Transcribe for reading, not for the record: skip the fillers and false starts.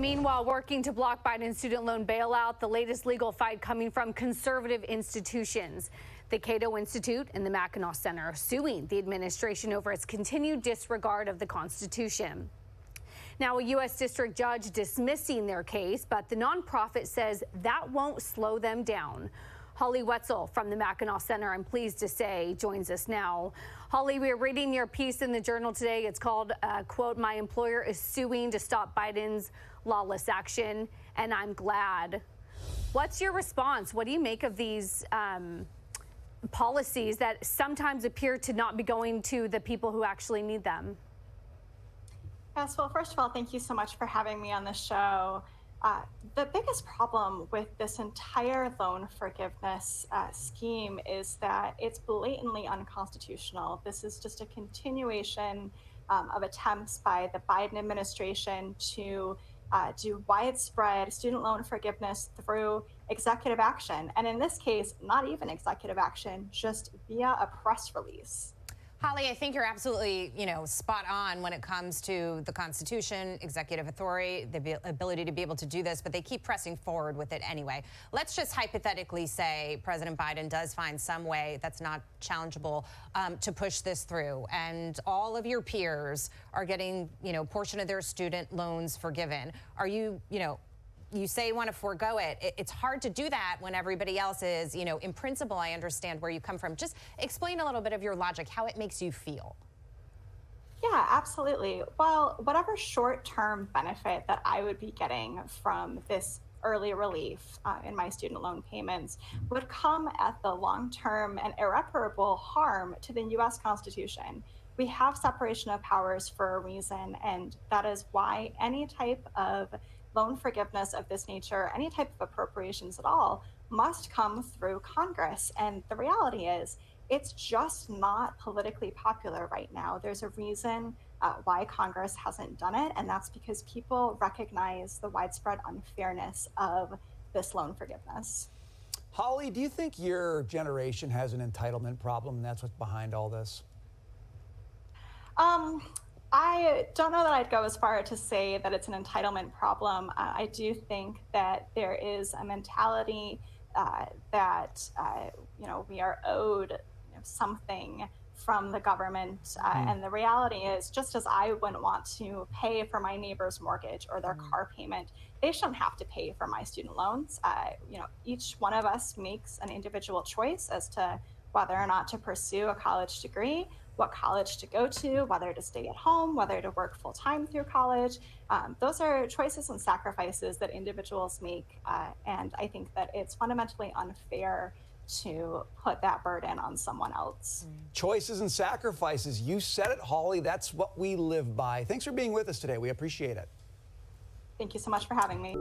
Meanwhile, working to block Biden's student loan bailout, the latest legal fight coming from conservative institutions. The Cato Institute and the Mackinac Center are suing the administration over its continued disregard of the Constitution. Now, a U.S. district judge dismissing their case, but the nonprofit says that won't slow them down. Holly Wetzel from the Mackinac Center, I'm pleased to say, joins us now. Holly, we are reading your piece in the Journal today. It's called, quote, "My employer is suing to stop Biden's lawless action, and I'm glad." What's your response? What do you make of these policies that sometimes appear to not be going to the people who actually need them? Yes, well, first of all, thank you so much for having me on the show. The biggest problem with this entire loan forgiveness scheme is that it's blatantly unconstitutional. This is just a continuation of attempts by the Biden administration to do widespread student loan forgiveness through executive action. And in this case, not even executive action, just via a press release. Holly, I think you're absolutely, spot on when it comes to the Constitution, executive authority, the ability to be able to do this, but they keep pressing forward with it anyway. Let's just hypothetically say President Biden does find some way that's not challengeable to push this through, and all of your peers are getting, portion of their student loans forgiven. Are you, you say you want to forego it. It's hard to do that when everybody else is, in principle, I understand where you come from. Just explain a little bit of your logic, how it makes you feel. Yeah, absolutely. Well, whatever short-term benefit that I would be getting from this early relief in my student loan payments would come at the long-term and irreparable harm to the U.S. Constitution. We have separation of powers for a reason, and that is why any type of loan forgiveness of this nature, any type of appropriations at all, must come through Congress. And the reality is, it's just not politically popular right now. There's a reason why Congress hasn't done it, and that's because people recognize the widespread unfairness of this loan forgiveness. Holly, do you think your generation has an entitlement problem, and that's what's behind all this? I don't know that I'd go as far to say that it's an entitlement problem. I do think that there is a mentality that we are owed something from the government, and the reality is, just as I wouldn't want to pay for my neighbor's mortgage or their car payment, they shouldn't have to pay for my student loans. Each one of us makes an individual choice as to whether or not to pursue a college degree, what college to go to, whether to stay at home, whether to work full-time through college. Those are choices and sacrifices that individuals make, and I think that it's fundamentally unfair to put that burden on someone else. Choices and sacrifices. You said it, Holly. That's what we live by. Thanks for being with us today. We appreciate it. Thank you so much for having me.